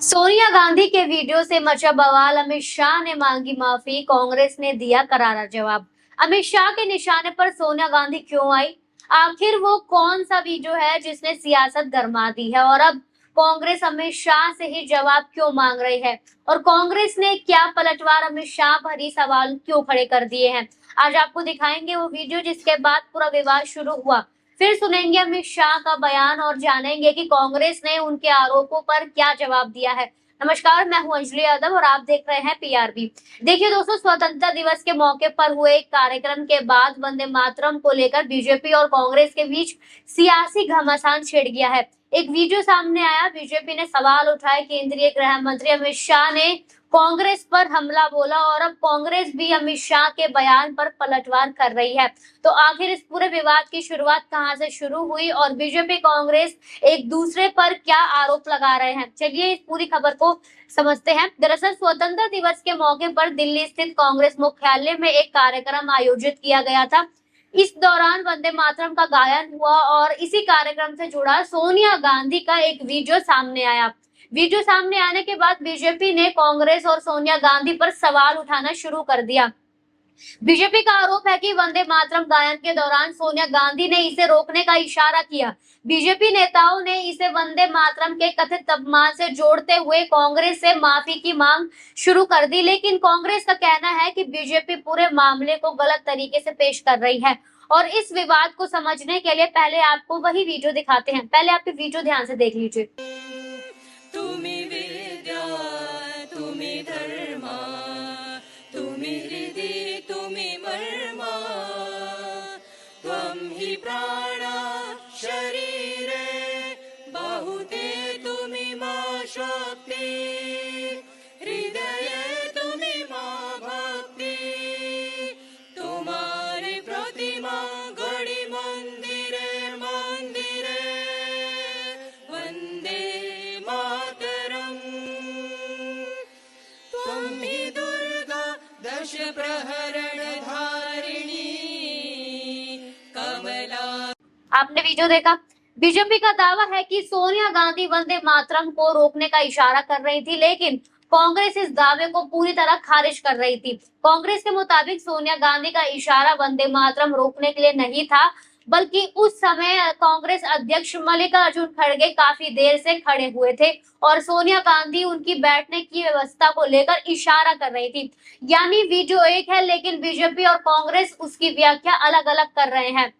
सोनिया गांधी के वीडियो से मचा बवाल, अमित शाह ने मांगी माफी, कांग्रेस ने दिया करारा जवाब। अमित शाह के निशाने पर सोनिया गांधी क्यों आई? आखिर वो कौन सा वीडियो है जिसने सियासत गरमा दी है और अब कांग्रेस अमित शाह से ही जवाब क्यों मांग रही है? और कांग्रेस ने क्या पलटवार अमित शाह पर ही सवाल क्यों खड़े कर दिए हैं? आज आपको दिखाएंगे वो वीडियो जिसके बाद पूरा विवाद शुरू हुआ। फिर सुनेंगे अमित शाह का बयान और जानेंगे कि कांग्रेस ने उनके आरोपों पर क्या जवाब दिया है। नमस्कार, मैं हूं अंजलि यादव और आप देख रहे हैं पीआरबी। देखिए दोस्तों, स्वतंत्रता दिवस के मौके पर हुए एक कार्यक्रम के बाद वंदे मातरम को लेकर बीजेपी और कांग्रेस के बीच सियासी घमासान छिड़ गया है। एक वीडियो सामने आया, बीजेपी ने सवाल उठाए, केंद्रीय गृह मंत्री अमित शाह ने कांग्रेस पर हमला बोला और अब कांग्रेस भी अमित शाह के बयान पर पलटवार कर रही है। तो आखिर इस पूरे विवाद की शुरुआत कहां से शुरू हुई और बीजेपी कांग्रेस एक दूसरे पर क्या आरोप लगा रहे हैं, चलिए इस पूरी खबर को समझते हैं। दरअसल स्वतंत्रता दिवस के मौके पर दिल्ली स्थित कांग्रेस मुख्यालय में एक कार्यक्रम आयोजित किया गया था। इस दौरान वंदे मातरम का गायन हुआ और इसी कार्यक्रम से जुड़ा सोनिया गांधी का एक वीडियो सामने आया। वीडियो सामने आने के बाद बीजेपी ने कांग्रेस और सोनिया गांधी पर सवाल उठाना शुरू कर दिया। बीजेपी का आरोप है कि वंदे मातरम गायन के दौरान सोनिया गांधी ने इसे रोकने का इशारा किया। बीजेपी नेताओं ने इसे वंदे मातरम के कथित अपमान से जोड़ते हुए कांग्रेस से माफी की मांग शुरू कर दी, लेकिन कांग्रेस का कहना है कि बीजेपी पूरे मामले को गलत तरीके से पेश कर रही है। और इस विवाद को समझने के लिए पहले आपको वही वीडियो दिखाते हैं। पहले आप वीडियो ध्यान से देख लीजिए। तुम्ही विद्या, तुम्ही धर्मा, तुम्ही हृदय, तुम्ही मर्मा, त्वं हि प्राणा शरीरे, बाहुते तुम्ही मा शक्ति, हृदये तुम्ही मा भक्ति, तुम्हारी प्रतिमा गढ़ी मंदिरे मंदिरे, वंदे मातरम। त्वं हि दुर्गा दश प्रहरण धारिणी, कमला। आपने वीडियो देखा। बीजेपी का दावा है कि सोनिया गांधी वंदे मातरम को रोकने का इशारा कर रही थी, लेकिन कांग्रेस इस दावे को पूरी तरह खारिज कर रही थी। कांग्रेस के मुताबिक सोनिया गांधी का इशारा वंदे मातरम रोकने के लिए नहीं था, बल्कि उस समय कांग्रेस अध्यक्ष मल्लिकार्जुन खड़गे काफी देर से खड़े हुए थे और सोनिया गांधी उनकी बैठने की व्यवस्था को लेकर इशारा कर रही थी। यानी वीडियो एक है, लेकिन बीजेपी और कांग्रेस उसकी व्याख्या अलग अलग कर रहे हैं।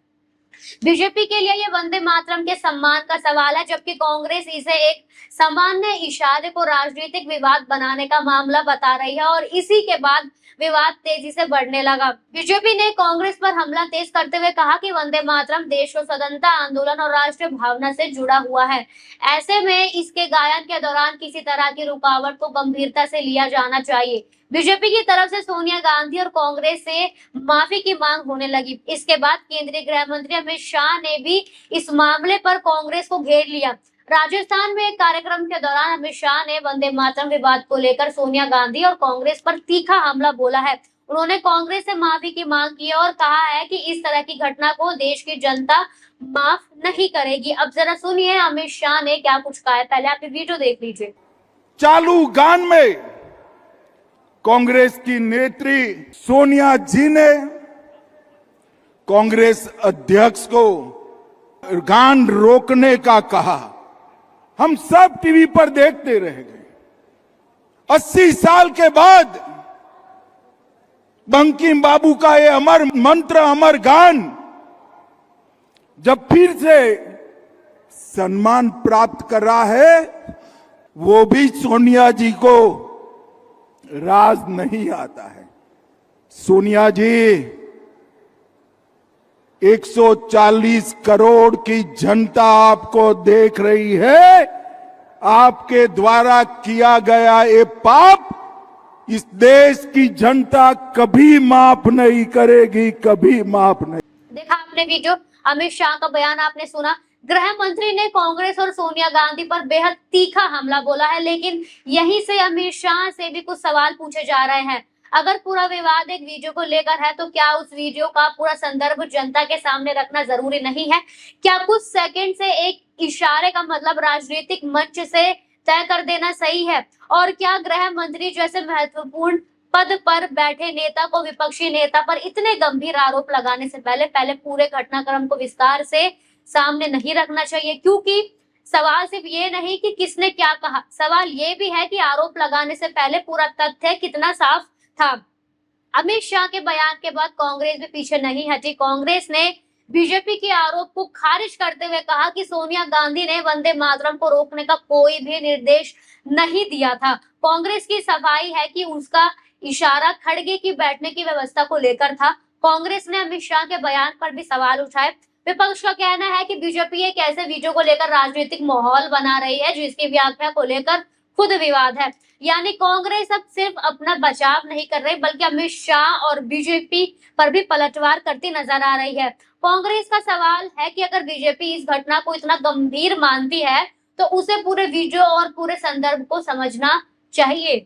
बीजेपी के लिए ये वंदे मातरम के सम्मान का सवाल है, जबकि कांग्रेस इसे एक सामान्य इशारे को राजनीतिक विवाद बनाने का मामला बता रही है और इसी के बाद विवाद तेजी से बढ़ने लगा। बीजेपी ने कांग्रेस पर हमला तेज करते हुए कहा कि वंदे मातरम देश को स्वतंत्रता आंदोलन और राष्ट्रीय भावना से जुड़ा हुआ है। ऐसे में इसके गायन के दौरान किसी तरह की रुकावट को गंभीरता से लिया जाना चाहिए। बीजेपी की तरफ से सोनिया गांधी और कांग्रेस से माफी की मांग होने लगी। इसके बाद केंद्रीय गृह मंत्री अमित शाह ने भी इस मामले पर कांग्रेस को घेर लिया। राजस्थान में एक कार्यक्रम के दौरान अमित शाह ने वंदे मातरम विवाद को लेकर सोनिया गांधी और कांग्रेस पर तीखा हमला बोला है। उन्होंने कांग्रेस से माफी की मांग की और कहा है कि इस तरह की घटना को देश की जनता माफ नहीं करेगी। अब जरा सुनिए अमित शाह ने क्या कुछ कहा है, पहले आप वीडियो देख लीजिए। चालू गान में कांग्रेस की नेत्री सोनिया जी ने कांग्रेस अध्यक्ष को गान रोकने का कहा। हम सब टीवी पर देखते रह गए। 80 साल के बाद बंकिम बाबू का ये अमर मंत्र, अमर गान जब फिर से सम्मान प्राप्त कर रहा है, वो भी सोनिया जी को राज नहीं आता है। सोनिया जी, 140 करोड़ की जनता आपको देख रही है। आपके द्वारा किया गया ये पाप इस देश की जनता कभी माफ नहीं करेगी, कभी माफ नहीं। देखा आपने वीडियो, अमित शाह का बयान आपने सुना। गृह मंत्री ने कांग्रेस और सोनिया गांधी पर बेहद तीखा हमला बोला है, लेकिन यहीं से अमित शाह से भी कुछ सवाल पूछे जा रहे हैं। अगर पूरा विवाद एक वीडियो को लेकर है तो क्या उस वीडियो का पूरा संदर्भ जनता के सामने रखना जरूरी नहीं है? क्या कुछ सेकंड से एक इशारे का मतलब राजनीतिक मंच से तय कर देना सही है? और क्या गृह मंत्री जैसे महत्वपूर्ण पद पर बैठे नेता को विपक्षी नेता पर इतने गंभीर आरोप लगाने से पहले पूरे घटनाक्रम को विस्तार से सामने नहीं रखना चाहिए? क्योंकि सवाल सिर्फ ये नहीं कि किसने क्या कहा, सवाल ये भी है कि आरोप लगाने से पहले पूरा तथ्य कितना साफ था। अमित शाह के बयान के बाद कांग्रेस भी पीछे नहीं हटी। कांग्रेस ने बीजेपी के आरोप को खारिज करते हुए कहा कि सोनिया गांधी ने वंदे मातरम को रोकने का कोई भी निर्देश नहीं दिया था। कांग्रेस की सफाई है कि उसका इशारा खड़गे की बैठने की व्यवस्था को लेकर था। कांग्रेस ने अमित शाह के बयान पर भी सवाल उठाए। विपक्ष का कहना है कि बीजेपी एक ऐसे वीडियो को लेकर राजनीतिक माहौल बना रही है जिसकी व्याख्या को लेकर खुद विवाद है। यानी कांग्रेस अब सिर्फ अपना बचाव नहीं कर रही बल्कि अमित शाह और बीजेपी पर भी पलटवार करती नजर आ रही है। कांग्रेस का सवाल है कि अगर बीजेपी इस घटना को इतना गंभीर मानती है तो उसे पूरे वीडियो और पूरे संदर्भ को समझना चाहिए।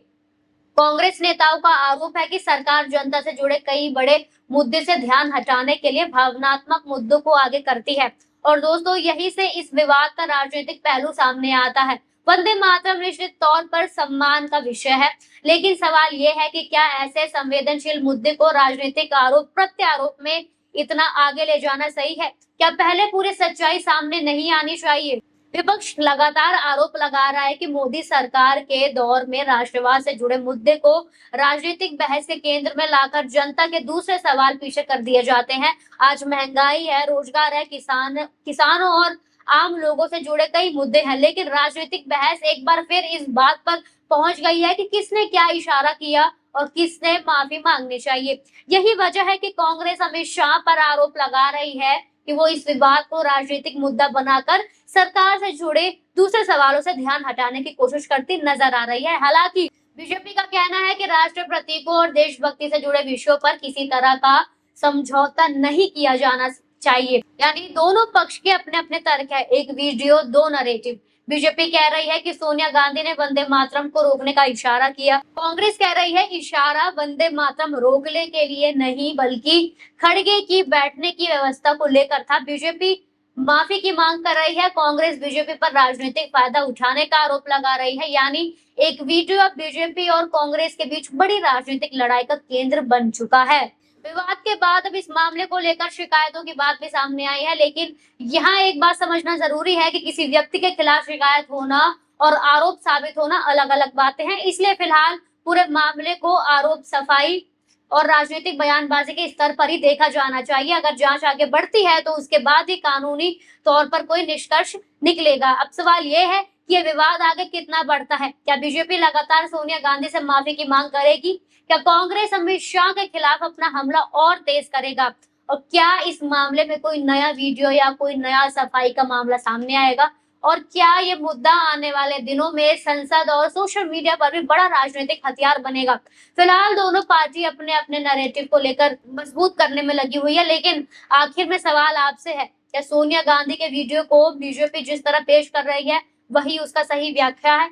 कांग्रेस नेताओं का आरोप है कि सरकार जनता से जुड़े कई बड़े मुद्दे से ध्यान हटाने के लिए भावनात्मक मुद्दों को आगे करती है। और दोस्तों, यही से इस विवाद का राजनीतिक पहलू सामने आता है। वंदे मातरम निश्चित तौर पर सम्मान का विषय है, लेकिन सवाल ये है कि क्या ऐसे संवेदनशील मुद्दे को राजनीतिक आरोप प्रत्यारोप में इतना आगे ले जाना सही है? क्या पहले पूरी सच्चाई सामने नहीं आनी चाहिए? विपक्ष लगातार आरोप लगा रहा है कि मोदी सरकार के दौर में राष्ट्रवाद से जुड़े मुद्दे को राजनीतिक बहस के केंद्र में लाकर जनता के दूसरे सवाल पीछे कर दिए जाते हैं। आज महंगाई है, रोजगार है, किसानों और आम लोगों से जुड़े कई मुद्दे हैं, लेकिन राजनीतिक बहस एक बार फिर इस बात पर पहुंच गई है कि किसने क्या इशारा किया और किसने माफी मांगनी चाहिए। यही वजह है कि कांग्रेस अमित शाह पर आरोप लगा रही है कि वो इस विवाद को राजनीतिक मुद्दा बनाकर सरकार से जुड़े दूसरे सवालों से ध्यान हटाने की कोशिश करती नजर आ रही है। हालांकि बीजेपी का कहना है कि राष्ट्र प्रतीकों और देशभक्ति से जुड़े विषयों पर किसी तरह का समझौता नहीं किया जाना चाहिए। यानी दोनों पक्ष के अपने अपने तर्क है, एक वीडियो दो नैरेटिव। बीजेपी कह रही है कि सोनिया गांधी ने वंदे मातरम को रोकने का इशारा किया। कांग्रेस कह रही है इशारा वंदे मातरम रोकने के लिए नहीं बल्कि खड़गे की बैठने की व्यवस्था को लेकर था। बीजेपी माफी की मांग कर रही है। कांग्रेस बीजेपी पर राजनीतिक फायदा उठाने का आरोप लगा रही है। यानी एक वीडियो अब बीजेपी और कांग्रेस के बीच बड़ी राजनीतिक लड़ाई का केंद्र बन चुका है। विवाद के बाद अब इस मामले को लेकर शिकायतों की बात भी सामने आई है, लेकिन यहाँ एक बात समझना जरूरी है कि किसी व्यक्ति के खिलाफ शिकायत होना और आरोप साबित होना अलग अलग बातें हैं। इसलिए फिलहाल पूरे मामले को आरोप सफाई और राजनीतिक बयानबाजी के स्तर पर ही देखा जाना चाहिए। अगर जांच आगे बढ़ती है तो उसके बाद ही कानूनी तौर पर कोई निष्कर्ष निकलेगा। अब सवाल ये है कि ये विवाद आगे कितना बढ़ता है। क्या बीजेपी लगातार सोनिया गांधी से माफी की मांग करेगी? क्या कांग्रेस अमित शाह के खिलाफ अपना हमला और तेज करेगा? और क्या इस मामले में कोई नया वीडियो या कोई नया सफाई का मामला सामने आएगा? और क्या ये मुद्दा आने वाले दिनों में संसद और सोशल मीडिया पर भी बड़ा राजनीतिक हथियार बनेगा? फिलहाल दोनों पार्टी अपने अपने नैरेटिव को लेकर मजबूत करने में लगी हुई है, लेकिन आखिर में सवाल आपसे है, क्या सोनिया गांधी के वीडियो को बीजेपी जिस तरह पेश कर रही है वही उसका सही व्याख्या है?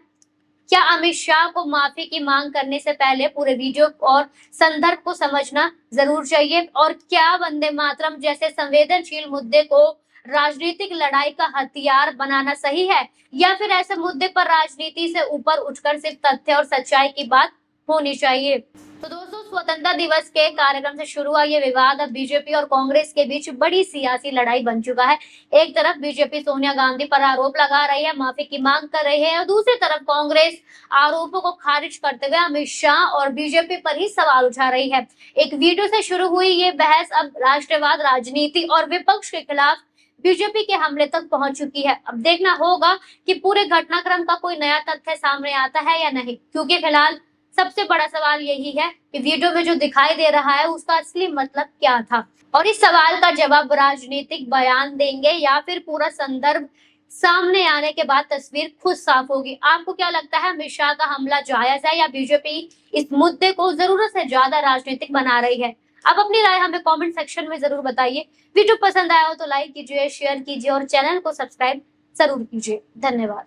क्या अमित शाह को माफी की मांग करने से पहले पूरे वीडियो और संदर्भ को समझना जरूर चाहिए? और क्या वंदे मातरम जैसे संवेदनशील मुद्दे को राजनीतिक लड़ाई का हथियार बनाना सही है, या फिर ऐसे मुद्दे पर राजनीति से ऊपर उठकर सिर्फ तथ्य और सच्चाई की बात होनी चाहिए? तो दोस्तों, स्वतंत्रता दिवस के कार्यक्रम से शुरू हुआ ये विवाद अब बीजेपी और कांग्रेस के बीच बड़ी सियासी लड़ाई बन चुका है। एक तरफ बीजेपी सोनिया गांधी पर आरोप लगा रही है, माफी की मांग कर रही है, और दूसरी तरफ कांग्रेस आरोपों को खारिज करते हुए अमित शाह और बीजेपी पर ही सवाल उठा रही है। एक वीडियो से शुरू हुई ये बहस अब राष्ट्रवाद, राजनीति और विपक्ष के खिलाफ बीजेपी के हमले तक पहुंच चुकी है। अब देखना होगा कि पूरे घटनाक्रम का कोई नया तथ्य सामने आता है या नहीं, क्योंकि फिलहाल सबसे बड़ा सवाल यही है कि वीडियो में जो दिखाई दे रहा है उसका असली मतलब क्या था। और इस सवाल का जवाब राजनीतिक बयान देंगे या फिर पूरा संदर्भ सामने आने के बाद तस्वीर खुद साफ होगी। आपको क्या लगता है, अमित शाह का हमला जायज है या बीजेपी इस मुद्दे को जरूरत से ज्यादा राजनीतिक बना रही है? आप अपनी राय हमें कमेंट सेक्शन में जरूर बताइए। वीडियो पसंद आया हो तो लाइक कीजिए, शेयर कीजिए और चैनल को सब्सक्राइब जरूर कीजिए। धन्यवाद।